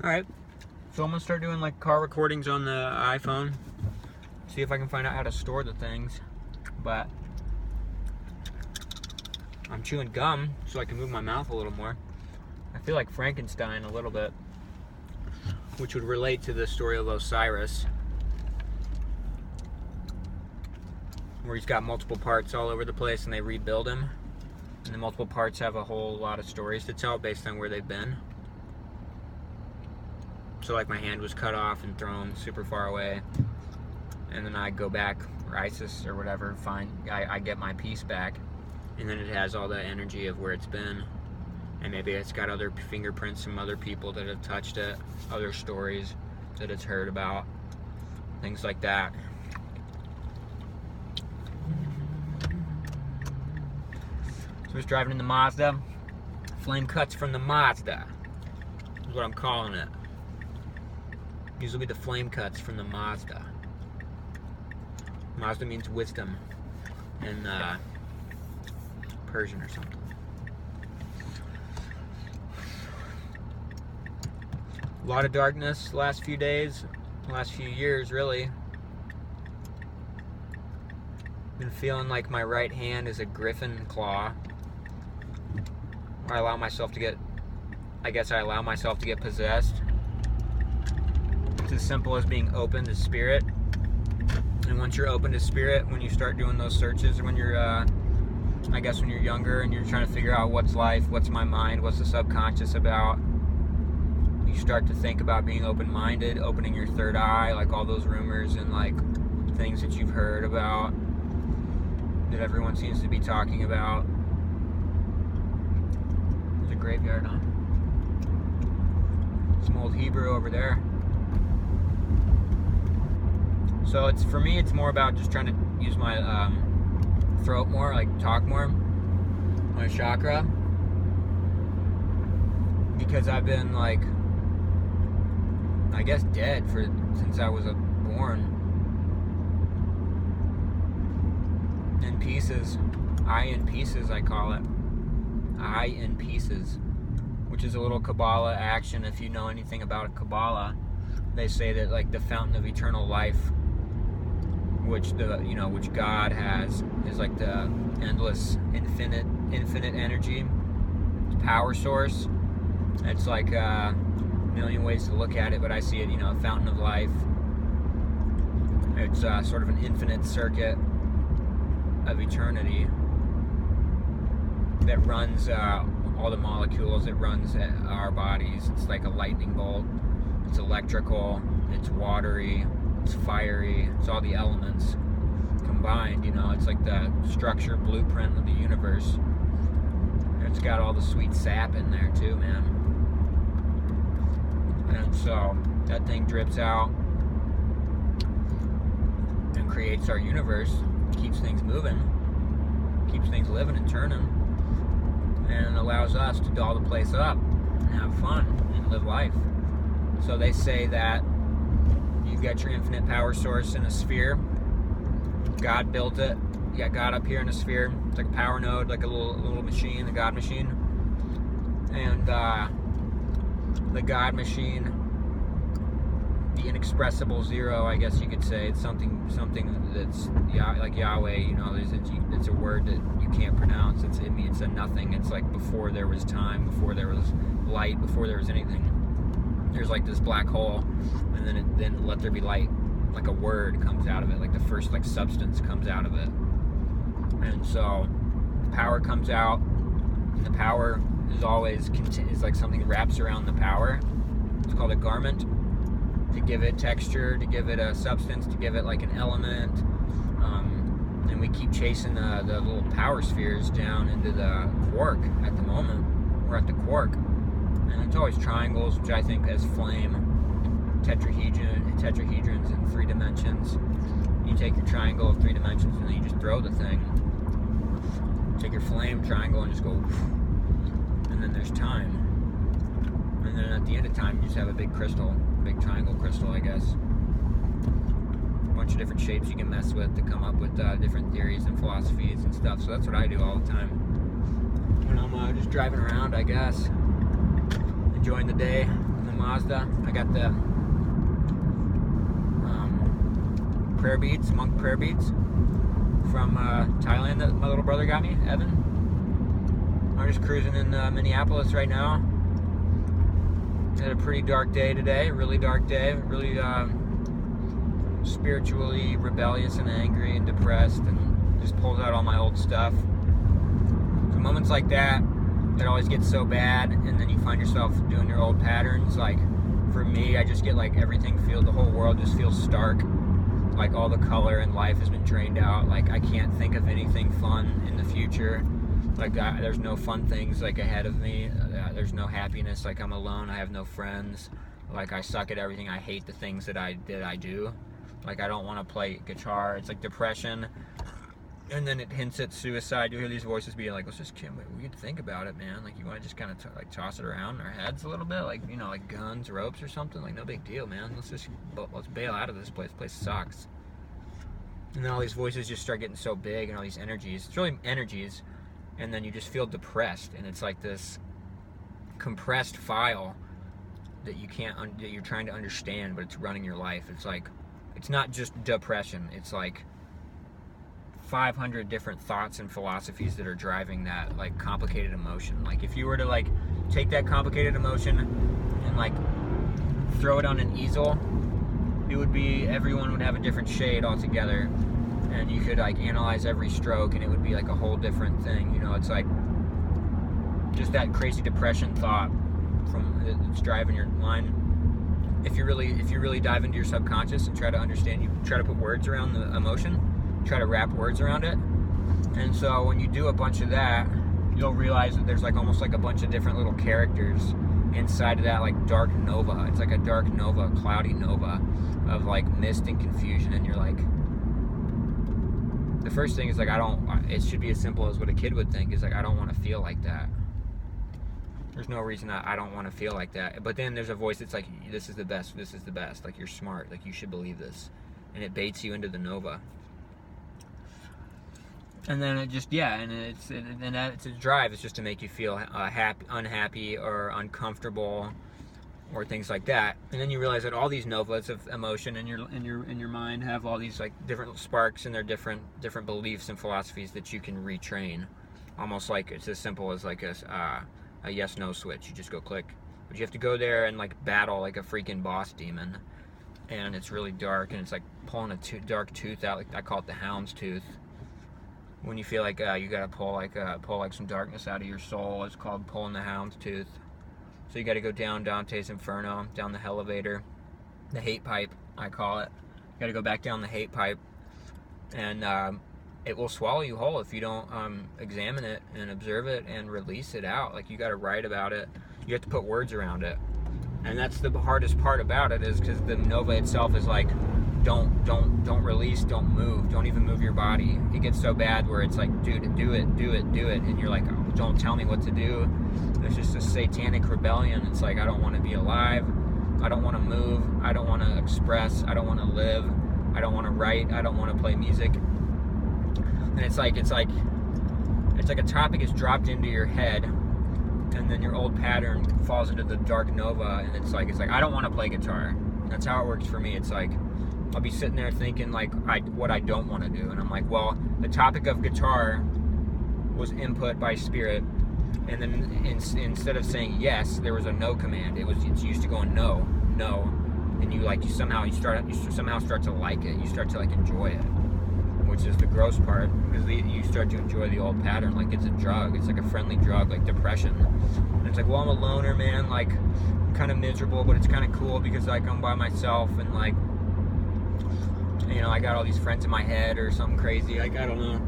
Alright, so I'm going to start doing like car recordings on the iPhone. See if I can find out how to store the things. But I'm chewing gum so I can move my mouth a little more. I feel like Frankenstein a little bit, which would relate to the story of Osiris, where he's got multiple parts all over the place and they rebuild him. And the multiple parts have a whole lot of stories to tell based on where they've been. So like my hand was cut off and thrown super far away, and then I go back, or ISIS or whatever, I get my piece back, and then it has all the energy of where it's been, and maybe it's got other fingerprints from other people that have touched it, other stories that it's heard about, things like that. So I was driving in the Mazda. Flame Cutz from the Mazda is what I'm calling it. These will be the flame cuts from the Mazda. Mazda means wisdom in Persian or something. A lot of darkness the last few days, last few years really. Been feeling like my right hand is a griffin claw. I allow myself to get possessed. It's as simple as being open to spirit. And once you're open to spirit, when you start doing those searches, or when you're, when you're younger and you're trying to figure out what's life, what's my mind, what's the subconscious about, you start to think about being open-minded, opening your third eye, like all those rumors and like things that you've heard about, that everyone seems to be talking about. There's a graveyard, huh? Some old Hebrew over there. So for me, it's more about just trying to use my throat more, like talk more, my chakra, because I've been like, I guess dead since I was born. In pieces, I in pieces, I call it. I in pieces, which is a little Kabbalah action. If you know anything about Kabbalah, they say that like the fountain of eternal life, which God has, is like the endless, infinite energy, power source. It's like a million ways to look at it, but I see it, a fountain of life. It's sort of an infinite circuit of eternity that runs all the molecules. It runs our bodies. It's like a lightning bolt. It's electrical. It's watery. It's fiery. It's all the elements combined, It's like the structure blueprint of the universe. It's got all the sweet sap in there too, man. And so that thing drips out and creates our universe, keeps things moving, keeps things living and turning, and allows us to doll the place up and have fun and live life. So they say that you've got your infinite power source in a sphere. God built it. You got God up here in a sphere. It's like a power node, like a little machine, the God machine. And the God machine, the inexpressible zero, I guess you could say. It's something that's like Yahweh. It's a word that you can't pronounce. It's a nothing. It's like before there was time, before there was light, before there was anything. There's like this black hole, and then let there be light, like a word comes out of it, like the first like substance comes out of it. And so power comes out, and the power is always is like something that wraps around the power. It's called a garment, to give it texture, to give it a substance, to give it like an element. And we keep chasing the little power spheres down into the quark. At the moment, we're at the quark. And it's always triangles, which I think as flame, tetrahedrons in 3 dimensions. You take your triangle of 3 dimensions and then you just throw the thing. Take your flame triangle and just go, and then there's time. And then at the end of time, you just have a big crystal, big triangle crystal, I guess. A bunch of different shapes you can mess with to come up with different theories and philosophies and stuff. So that's what I do all the time when I'm just driving around, I guess. Enjoying the day in the Mazda. I got the prayer beads, monk prayer beads from Thailand that my little brother got me, Evan. I'm just cruising in Minneapolis right now. Had a pretty dark day today, really dark day, really spiritually rebellious and angry and depressed, and just pulls out all my old stuff. So moments like that, it always gets so bad, and then you find yourself doing your old patterns. Like for me, I just get like everything the whole world just feels stark. Like all the color in life has been drained out. Like I can't think of anything fun in the future. Like there's no fun things like ahead of me. There's no happiness. Like I'm alone. I have no friends. Like I suck at everything. I hate the things that I do. Like I don't want to play guitar. It's like depression. And then it hints at suicide. You hear these voices being like, let's just, we could think about it, man. Like you want to just kind of like toss it around in our heads a little bit. Like, you know, like guns, ropes or something. Like no big deal, man. Let's bail out of this place. This place sucks. And then all these voices just start getting so big, and all these energies. It's really energies. And then you just feel depressed, and it's like this compressed file that that you're trying to understand, but it's running your life. It's like, it's not just depression. It's like 500 different thoughts and philosophies that are driving that like complicated emotion. Like if you were to like take that complicated emotion and like throw it on an easel, it would be, everyone would have a different shade altogether, and you could like analyze every stroke and it would be like a whole different thing. You know, it's like just that crazy depression thought it's driving your mind. If you really dive into your subconscious and try to understand, you try to put words around the emotion, try to wrap words around it. And so when you do a bunch of that, you'll realize that there's like almost like a bunch of different little characters inside of that like dark nova. It's like a dark nova, cloudy nova of like mist and confusion. And you're like, the first thing is like, it should be as simple as what a kid would think, is like, I don't want to feel like that. There's no reason I don't want to feel like that. But then there's a voice that's like, this is the best, like you're smart, like you should believe this. And it baits you into the nova. And then it just, it's a drive. It's just to make you feel unhappy or uncomfortable or things like that. And then you realize that all these novas of emotion in your mind have all these like different sparks, and they're different beliefs and philosophies that you can retrain. Almost like it's as simple as like a yes/no switch. You just go click, but you have to go there and like battle like a freaking boss demon. And it's really dark, and it's like pulling a dark tooth out. Like I call it the hound's tooth. When you feel like you gotta pull some darkness out of your soul, it's called pulling the hound's tooth. So you gotta go down Dante's Inferno, down the elevator, the hate pipe, I call it. You gotta go back down the hate pipe, and it will swallow you whole if you don't examine it and observe it and release it out. Like you gotta write about it. You have to put words around it, and that's the hardest part about it, is because the nova itself is like, don't release, don't move, don't even move your body. It gets so bad where it's like, dude, do it, and you're like, oh, don't tell me what to do. There's just a satanic rebellion. It's like, I don't want to be alive, I don't want to move, I don't want to express, I don't want to live, I don't want to write, I don't want to play music. And it's like a topic is dropped into your head, and then your old pattern falls into the dark nova, and it's like I don't want to play guitar. That's how it works for me. It's like, I'll be sitting there thinking like what I don't want to do, and I'm like, well, the topic of guitar was input by spirit, and then instead of saying yes, there was a no command. It's used to going no, and you somehow start to like it. You start to like enjoy it, which is the gross part, because you start to enjoy the old pattern like it's a drug. It's like a friendly drug, like depression. And it's like, well, I'm a loner, man. Like, I'm kind of miserable, but it's kind of cool because like I'm by myself, and like, you know, I got all these friends in my head or something crazy. Like, I don't know.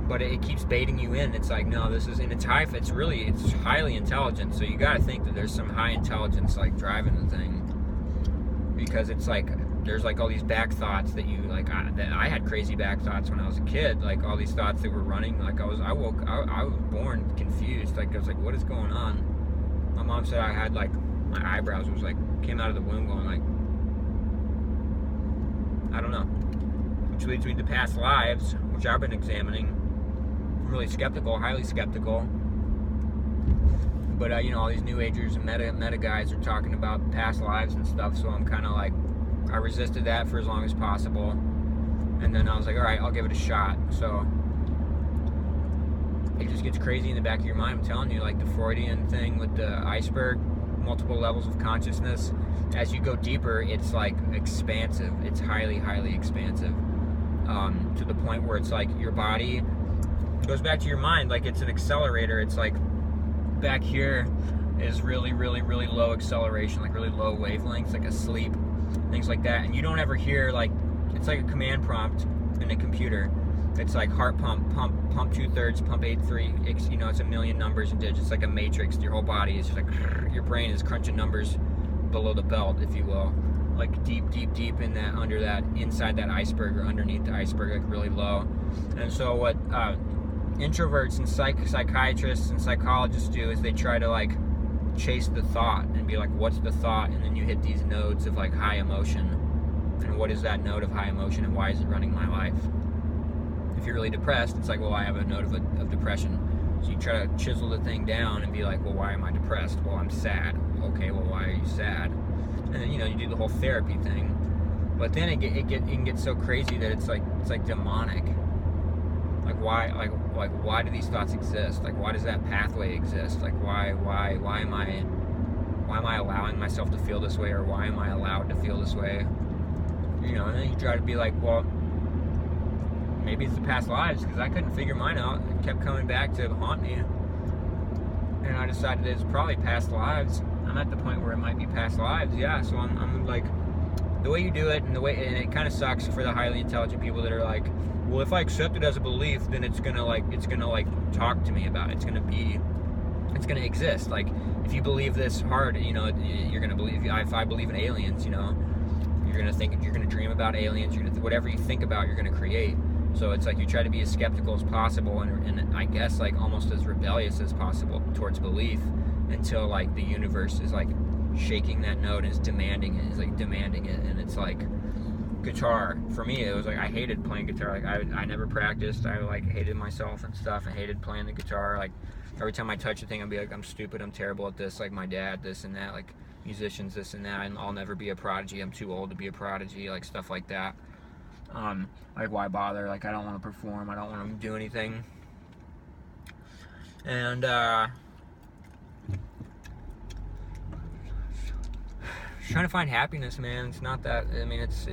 But it keeps baiting you in. It's like, no, this is, and it's highly intelligent. So you got to think that there's some high intelligence like driving the thing, because it's like, there's like all these back thoughts that you like. I had crazy back thoughts when I was a kid. Like all these thoughts that were running. Like I was born confused. Like I was like, what is going on? My mom said I had like, my eyebrows was like, came out of the womb going like, I don't know. Which leads me to past lives, which I've been examining. I'm really skeptical, highly skeptical. But all these New Agers and meta guys are talking about past lives and stuff. So I'm kind of like, I resisted that for as long as possible, and then I was like, all right, I'll give it a shot. So it just gets crazy in the back of your mind. I'm telling you, like the Freudian thing with the iceberg, multiple levels of consciousness. As you go deeper, it's like expansive. It's highly, highly expansive, to the point where it's like your body goes back to your mind, like it's an accelerator. It's like back here is really, really, really low acceleration, like really low wavelengths, like asleep, things like that. And you don't ever hear, like, it's like a command prompt in a computer. It's like heart pump 2/3, pump 8/3. It's a million numbers and digits, like a matrix. Your whole body is just like, your brain is crunching numbers below the belt, if you will, like deep in that, under that, inside that iceberg or underneath the iceberg, like really low. And so what introverts and psychiatrists and psychologists do is they try to like chase the thought and be like, what's the thought? And then you hit these nodes of like high emotion, and what is that node of high emotion, and why is it running my life? If you're really depressed, it's like, well, I have a node of depression. So you try to chisel the thing down and be like, well, why am I depressed? Well, I'm sad. Okay, well, why are you sad? And then you do the whole therapy thing, but then it can get so crazy that it's like demonic. Like why do these thoughts exist? Like why does that pathway exist? Like why am I allowing myself to feel this way, or why am I allowed to feel this way? And then you try to be like, well, maybe it's the past lives, because I couldn't figure mine out. It kept coming back to haunt me, and I decided it's probably past lives. I'm at the point where it might be past lives, yeah. So I'm like, the way you do it, and it kind of sucks for the highly intelligent people that are like, well, if I accept it as a belief, then it's gonna talk to me about it. It's gonna exist. Like if you believe this hard, you're gonna believe. If I believe in aliens, you're gonna dream about aliens. Whatever you think about, you're gonna create. So it's like you try to be as skeptical as possible, and I guess like almost as rebellious as possible towards belief, until like the universe is like shaking that note and is demanding it. It's like demanding it, and it's like guitar. For me, it was like I hated playing guitar. Like I never practiced. I like hated myself and stuff. I hated playing the guitar. Like every time I touch a thing, I'd be like, I'm stupid. I'm terrible at this. Like my dad, this and that. Like musicians, this and that. And I'll never be a prodigy. I'm too old to be a prodigy. Like stuff like that. Like why bother? Like I don't want to perform. I don't want to do anything. And trying to find happiness, man. It's not that. I mean, it's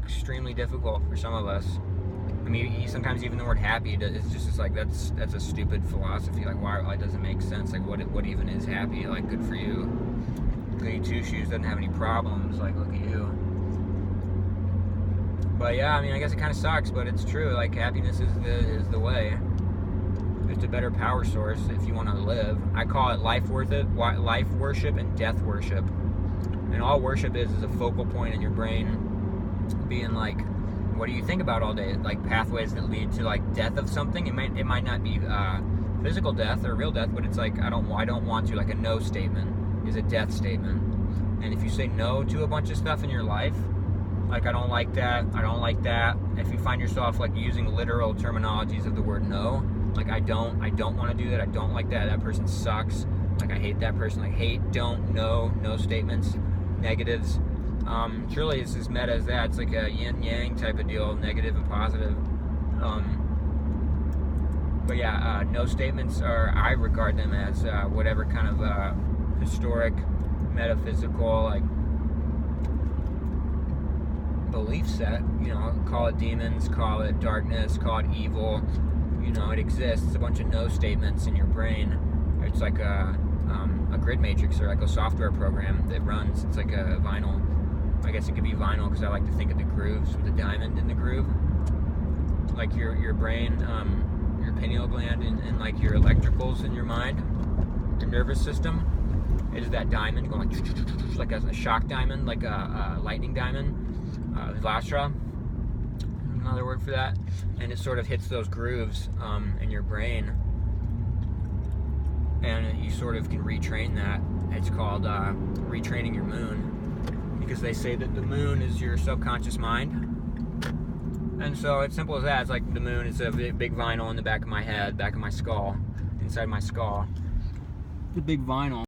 extremely difficult for some of us. I mean, sometimes even the word happy, it's just like that's a stupid philosophy. Like why? It doesn't make sense. Like what even is happy? Like good for you. Goody two shoes doesn't have any problems. Like look at you. But yeah, I mean, I guess it kind of sucks, but it's true. Like happiness is the way. It's a better power source if you want to live. I call it life worship and death worship. And all worship is a focal point in your brain, being like, what do you think about all day? Like pathways that lead to like death of something. It might not be physical death or real death, but it's like I don't want to. Like a no statement is a death statement. And if you say no to a bunch of stuff in your life, like I don't like that. If you find yourself like using literal terminologies of the word no, like I don't want to do that. I don't like that. That person sucks. Like I hate that person. Like hate, don't, no statements. Negatives. Truly it's as meta as that. It's like a yin yang type of deal, negative and positive. But yeah, no statements I regard them as whatever kind of historic, metaphysical, like belief set. Call it demons, call it darkness, call it evil. It exists. It's a bunch of no statements in your brain. It's like a grid matrix, or like a software program that runs. It's like a vinyl. I guess it could be vinyl because I like to think of the grooves with the diamond in the groove. Like your brain, your pineal gland, and like your electricals in your mind, your nervous system. It is that diamond going like a shock diamond, like a lightning diamond, Vlastra, another word for that. And it sort of hits those grooves in your brain. And you sort of can retrain that. It's called retraining your moon, because they say that the moon is your subconscious mind. And so it's simple as that. It's like the moon is a big vinyl in the back of my head, back of my skull, inside my skull. The big vinyl.